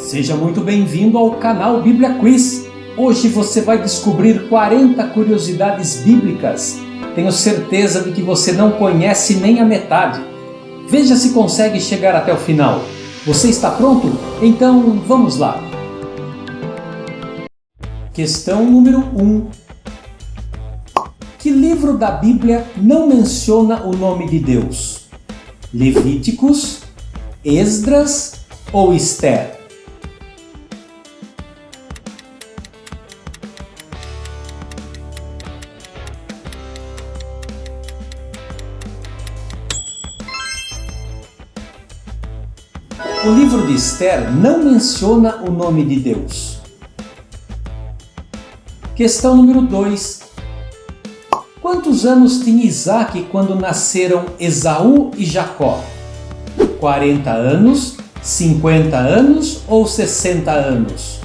Seja muito bem-vindo ao canal Bíblia Quiz. Hoje você vai descobrir 40 curiosidades bíblicas. Tenho certeza de que você não conhece nem a metade. Veja se consegue chegar até o final. Você está pronto? Então vamos lá. Questão número 1. Que livro da Bíblia não menciona o nome de Deus? Levíticos, Esdras ou Ester? O livro de Ester não menciona o nome de Deus. Questão número 2. Quantos anos tinha Isaac quando nasceram Esaú e Jacó? 40 anos, 50 anos ou 60 anos?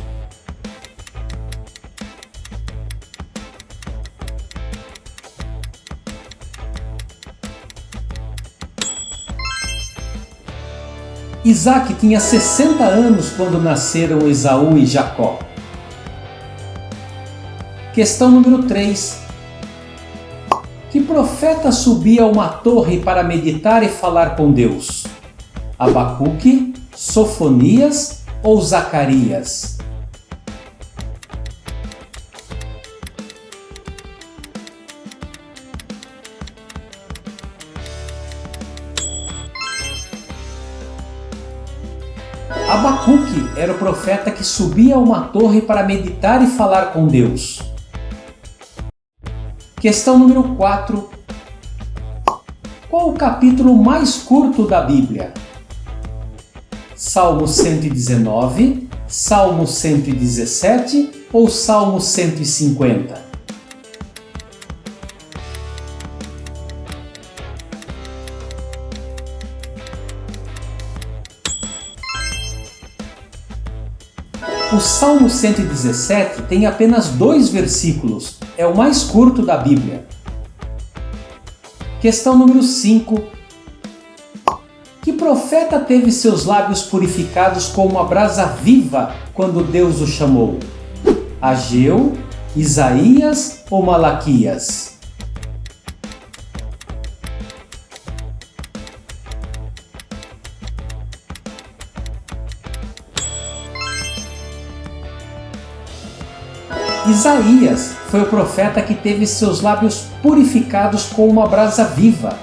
Isaac tinha 60 anos quando nasceram Esaú e Jacó. Questão número 3. Que profeta subia a uma torre para meditar e falar com Deus? Abacuque, Sofonias ou Zacarias? Abacuque era o profeta que subia a uma torre para meditar e falar com Deus. Questão número 4. Qual o capítulo mais curto da Bíblia? Salmo 119, Salmo 117 ou Salmo 150? O Salmo 117 tem apenas 2 versículos, é o mais curto da Bíblia. Questão número 5. Que profeta teve seus lábios purificados com uma brasa viva quando Deus o chamou? Ageu, Isaías ou Malaquias? Isaías foi o profeta que teve seus lábios purificados com uma brasa viva.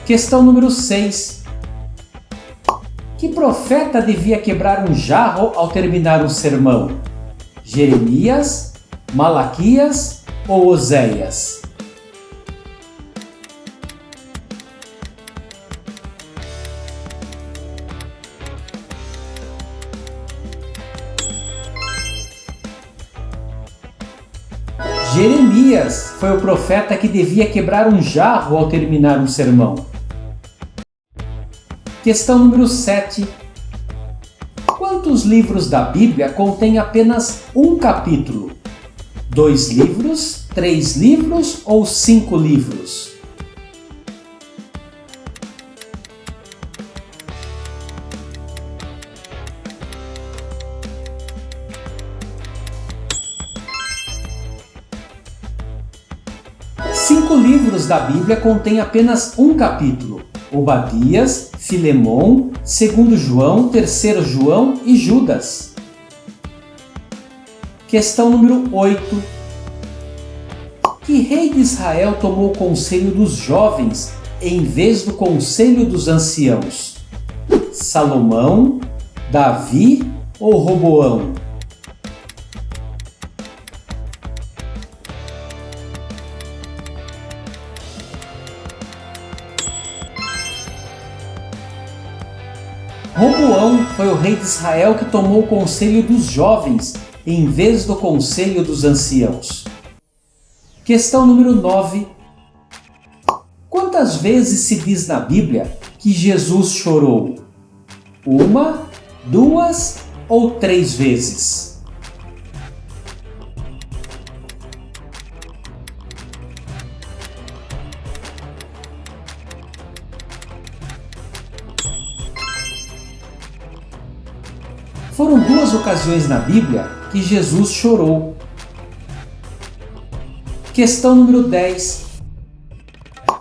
Questão número 6. Que profeta devia quebrar um jarro ao terminar um sermão? Jeremias, Malaquias ou Oséias? Jeremias foi o profeta que devia quebrar um jarro ao terminar um sermão. Questão número 7. Quantos livros da Bíblia contêm apenas um capítulo? 2 livros, 3 livros ou 5 livros? Cinco livros da Bíblia contêm apenas um capítulo: Obadias, Filemon, 2 João, 3 João e Judas. Questão número 8. Que rei de Israel tomou o conselho dos jovens em vez do conselho dos anciãos? Salomão, Davi ou Roboão? Roboão foi o rei de Israel que tomou o conselho dos jovens em vez do conselho dos anciãos. Questão número 9. Quantas vezes se diz na Bíblia que Jesus chorou? 1, 2 ou 3 vezes? Foram duas ocasiões na Bíblia que Jesus chorou. Questão número 10.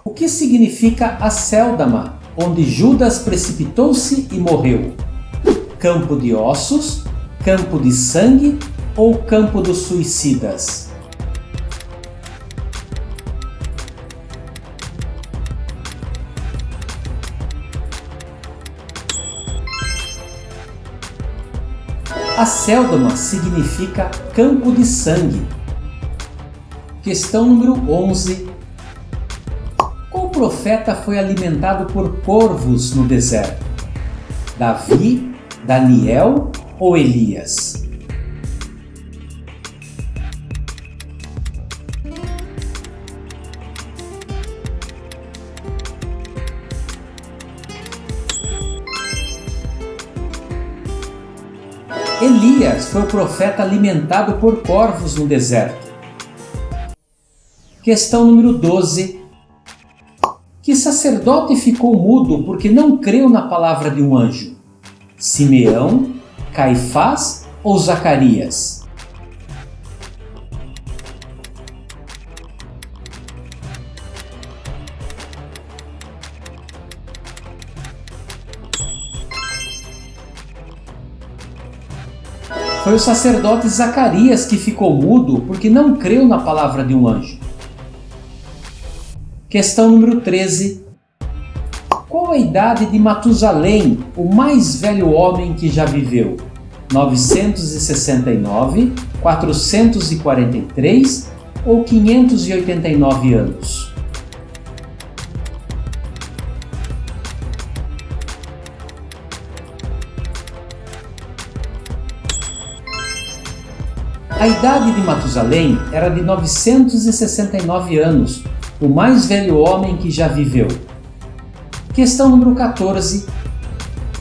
O que significa Acéldama, onde Judas precipitou-se e morreu? Campo de ossos, campo de sangue ou campo dos suicidas? Acéldama significa campo de sangue. Questão número 11. Qual profeta foi alimentado por corvos no deserto? Davi, Daniel ou Elias? Elias foi o profeta alimentado por corvos no deserto. Questão número 12. Que sacerdote ficou mudo porque não creu na palavra de um anjo? Simeão, Caifás ou Zacarias? Foi o sacerdote Zacarias que ficou mudo porque não creu na palavra de um anjo. Questão número 13. Qual a idade de Matusalém, o mais velho homem que já viveu? 969, 443 ou 589 anos? A idade de Matusalém era de 969 anos, o mais velho homem que já viveu. Questão número 14.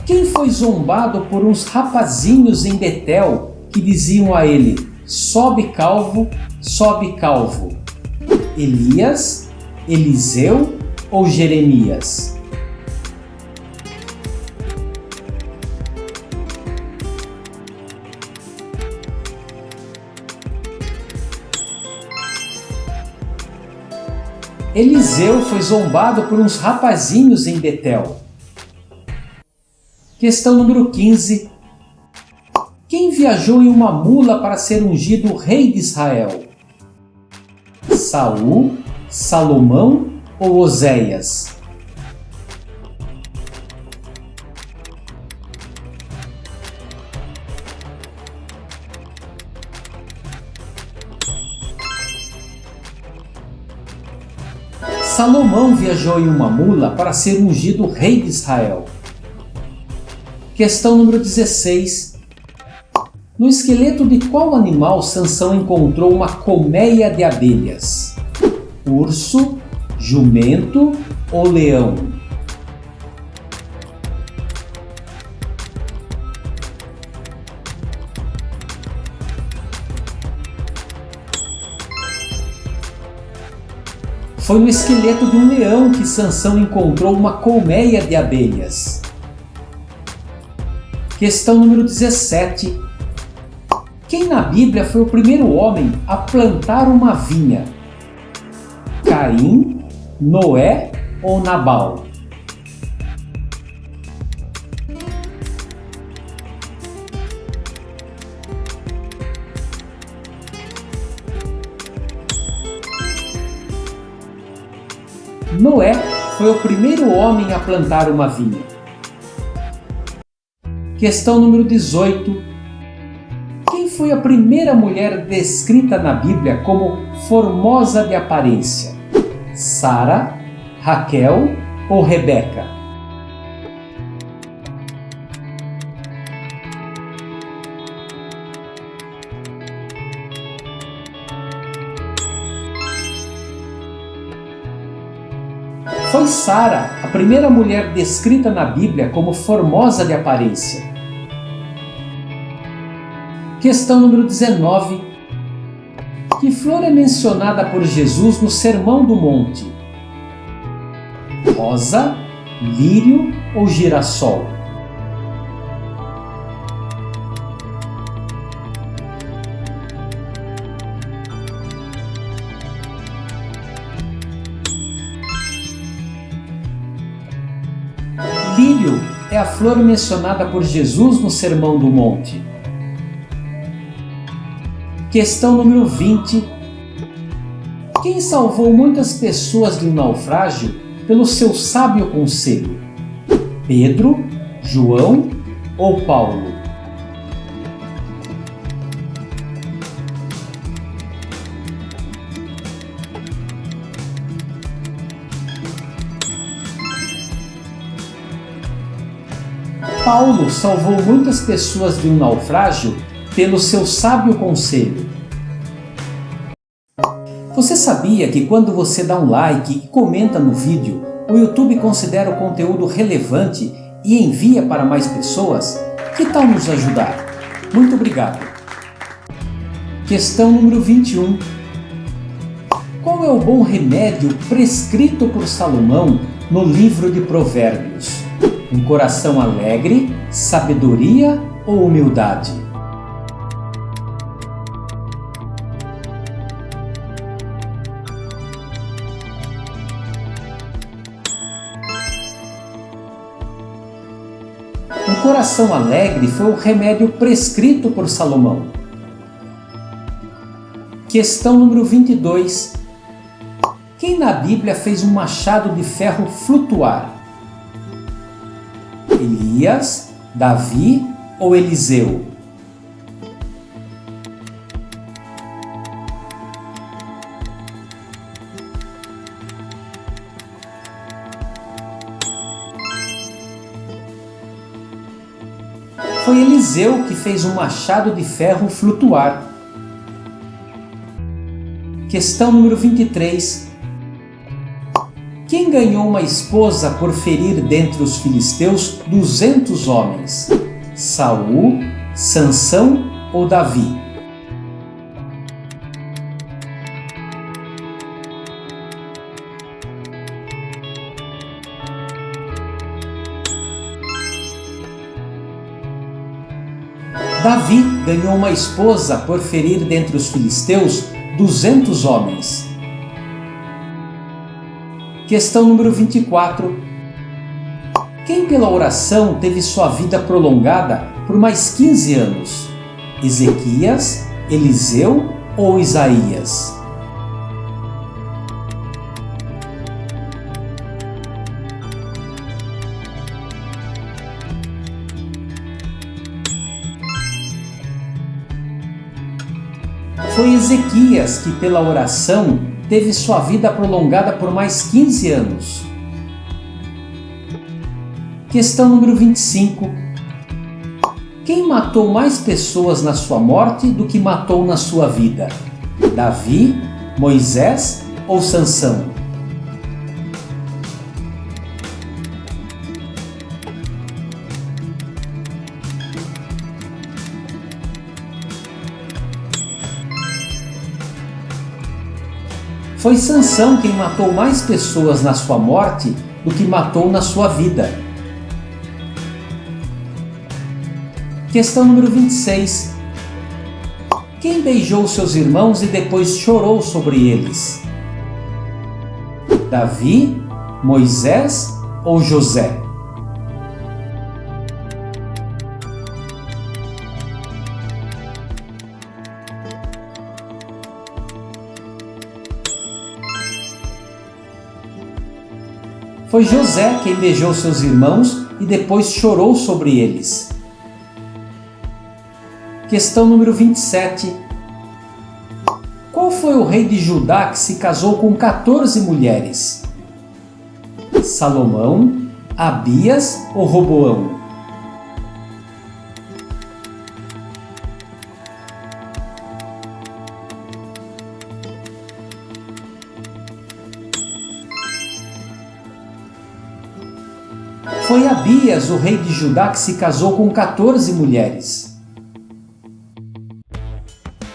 Quem foi zombado por uns rapazinhos em Betel que diziam a ele: sobe calvo, sobe calvo? Elias, Eliseu ou Jeremias? Eliseu foi zombado por uns rapazinhos em Betel. Questão número 15. Quem viajou em uma mula para ser ungido rei de Israel? Saul, Salomão ou Oséias? Salomão viajou em uma mula para ser ungido rei de Israel. Questão número 16. No esqueleto de qual animal Sansão encontrou uma colmeia de abelhas? Urso, jumento ou leão? Foi no esqueleto de um leão que Sansão encontrou uma colmeia de abelhas. Questão número 17. Quem na Bíblia foi o primeiro homem a plantar uma vinha? Caim, Noé ou Nabal? Noé foi o primeiro homem a plantar uma vinha. Questão número 18. Quem foi a primeira mulher descrita na Bíblia como formosa de aparência? Sara, Raquel ou Rebeca? Foi Sara, a primeira mulher descrita na Bíblia como formosa de aparência. Questão número 19. Que flor é mencionada por Jesus no Sermão do Monte? Rosa, lírio ou girassol? é a flor mencionada por Jesus no Sermão do Monte? Questão número 20. Quem salvou muitas pessoas de um naufrágio pelo seu sábio conselho? Pedro, João ou Paulo? Paulo salvou muitas pessoas de um naufrágio pelo seu sábio conselho. Você sabia que quando você dá um like e comenta no vídeo, o YouTube considera o conteúdo relevante e envia para mais pessoas? Que tal nos ajudar? Muito obrigado! Questão número 21. Qual é o bom remédio prescrito por Salomão no livro de Provérbios? Um coração alegre, sabedoria ou humildade? Um coração alegre foi o remédio prescrito por Salomão. Questão número 22. Quem na Bíblia fez um machado de ferro flutuar? Elias, Davi ou Eliseu? Foi Eliseu que fez um machado de ferro flutuar. Questão número 23. Quem ganhou uma esposa por ferir dentre os filisteus 200 homens? Saul, Sansão ou Davi? Davi ganhou uma esposa por ferir dentre os filisteus 200 homens. Questão número 24. Quem pela oração teve sua vida prolongada por mais 15 anos? Ezequias, Eliseu ou Isaías? Foi Ezequias que pela oração teve sua vida prolongada por mais 15 anos. Questão número 25. Quem matou mais pessoas na sua morte do que matou na sua vida? Davi, Moisés ou Sansão? Foi Sansão quem matou mais pessoas na sua morte do que matou na sua vida. Questão número 26. Quem beijou seus irmãos e depois chorou sobre eles? Davi, Moisés ou José? Foi José quem beijou seus irmãos e depois chorou sobre eles. Questão número 27. Qual foi o rei de Judá que se casou com 14 mulheres? Salomão, Abias ou Roboão? Foi Abias, o rei de Judá, que se casou com 14 mulheres.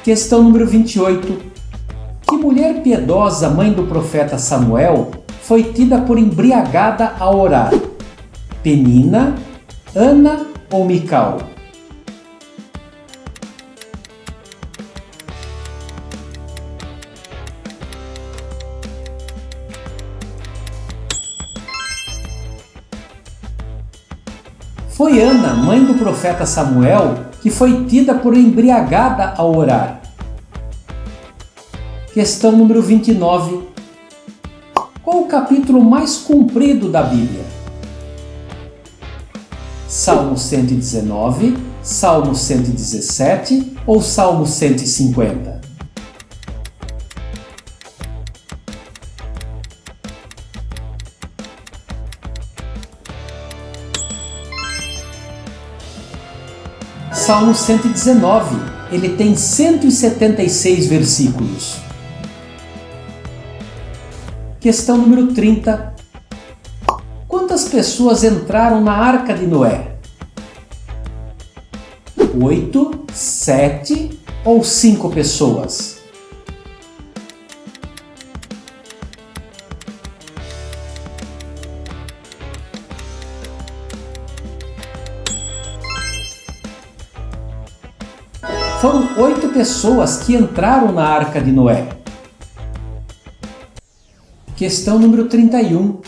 Questão número 28. Que mulher piedosa, mãe do profeta Samuel, foi tida por embriagada ao orar? Penina, Ana ou Mical? Foi Ana, mãe do profeta Samuel, que foi tida por embriagada ao orar. Questão número 29. Qual o capítulo mais comprido da Bíblia? Salmo 119, Salmo 117 ou Salmo 150? Salmo 119, ele tem 176 versículos. Questão número 30. Quantas pessoas entraram na Arca de Noé? 8, 7 ou 5 pessoas? Foram 8 pessoas que entraram na Arca de Noé. Questão número 31.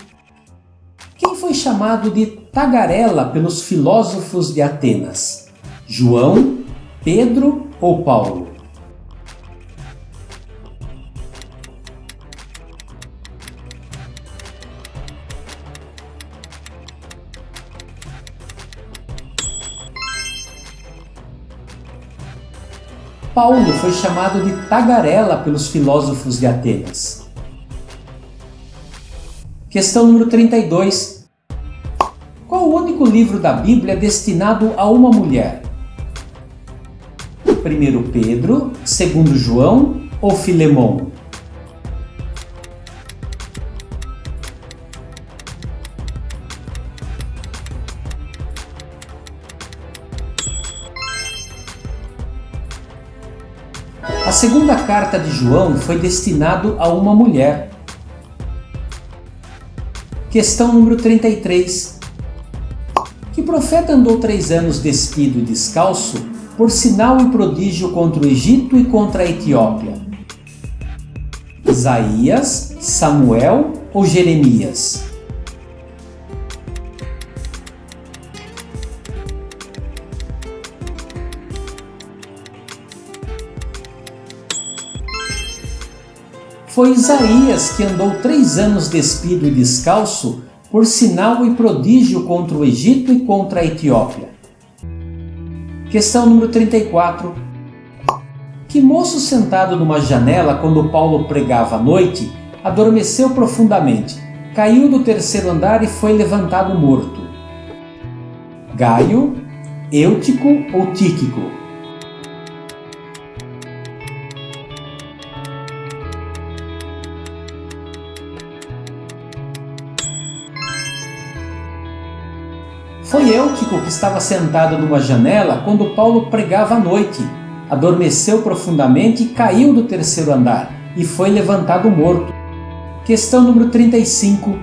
Quem foi chamado de tagarela pelos filósofos de Atenas? João, Pedro ou Paulo? Paulo foi chamado de tagarela pelos filósofos de Atenas. Questão número 32. Qual o único livro da Bíblia destinado a uma mulher? 1 Pedro, 2 João ou Filemão? A segunda carta de João foi destinado a uma mulher. Questão número 33. Que profeta andou 3 anos despido e descalço, por sinal e prodígio contra o Egito e contra a Etiópia? Isaías, Samuel ou Jeremias? Foi Isaías que andou 3 anos despido e descalço, por sinal e prodígio contra o Egito e contra a Etiópia. Questão número 34. Que moço sentado numa janela quando Paulo pregava à noite, adormeceu profundamente, caiu do 3º andar e foi levantado morto? Gaio, Eutico ou Tíquico? Foi Eutico que estava sentado numa janela quando Paulo pregava à noite, adormeceu profundamente e caiu do 3º andar e foi levantado morto. Questão número 35.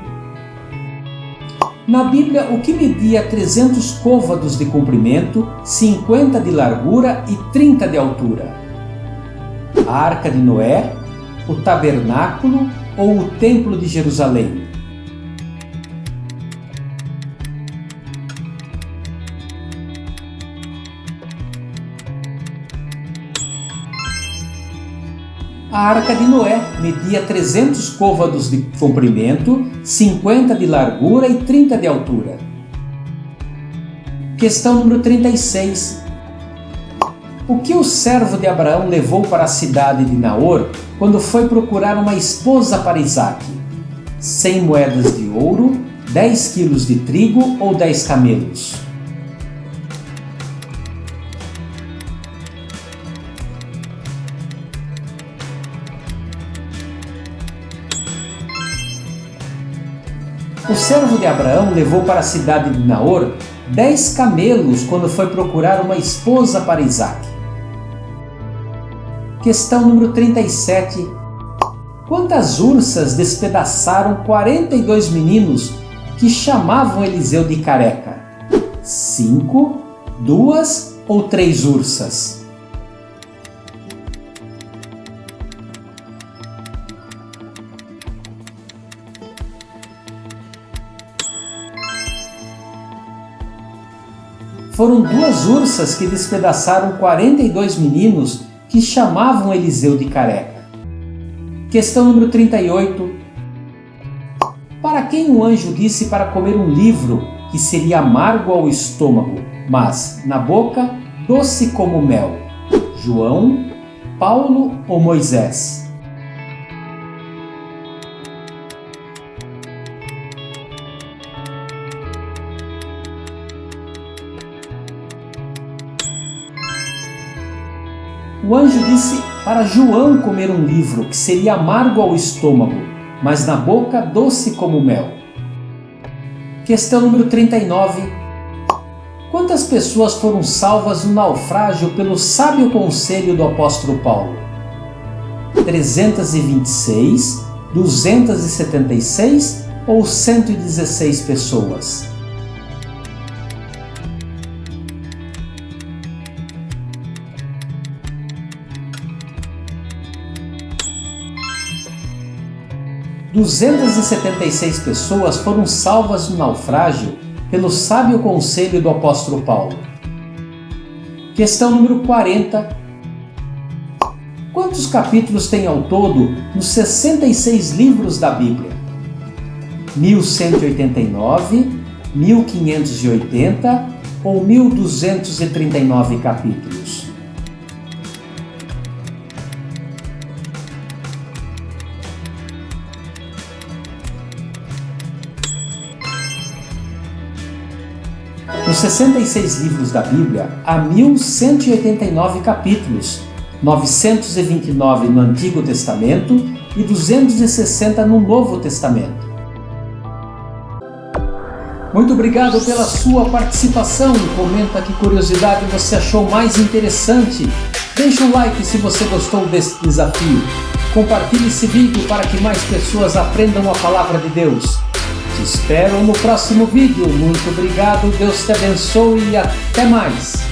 Na Bíblia, o que media 300 côvados de comprimento, 50 de largura e 30 de altura? A Arca de Noé, o Tabernáculo ou o Templo de Jerusalém? A Arca de Noé media 300 côvados de comprimento, 50 de largura e 30 de altura. Questão número 36. O que o servo de Abraão levou para a cidade de Naor quando foi procurar uma esposa para Isaque? 100 moedas de ouro, 10 quilos de trigo ou 10 camelos? O servo de Abraão levou para a cidade de Naor 10 camelos quando foi procurar uma esposa para Isaque. Questão número 37. Quantas ursas despedaçaram 42 meninos que chamavam Eliseu de careca? 5, 2 ou 3 ursas? foram duas ursas que despedaçaram 42 meninos que chamavam Eliseu de careca. Questão número 38. Para quem o anjo disse para comer um livro que seria amargo ao estômago, mas na boca doce como mel? João, Paulo ou Moisés? O anjo disse para João comer um livro que seria amargo ao estômago, mas na boca doce como mel. Questão número 39. Quantas pessoas foram salvas no naufrágio pelo sábio conselho do apóstolo Paulo? 326, 276 ou 116 pessoas? – 276 pessoas foram salvas no naufrágio pelo sábio conselho do apóstolo Paulo. Questão número 40. Quantos capítulos tem ao todo nos 66 livros da Bíblia? 1189, 1580 ou 1239 capítulos? Nos 66 livros da Bíblia, há 1189 capítulos, 929 no Antigo Testamento e 260 no Novo Testamento. Muito obrigado pela sua participação. Comenta que curiosidade você achou mais interessante. Deixe um like se você gostou desse desafio. Compartilhe esse vídeo para que mais pessoas aprendam a palavra de Deus. Te espero no próximo vídeo. Muito obrigado, Deus te abençoe e até mais!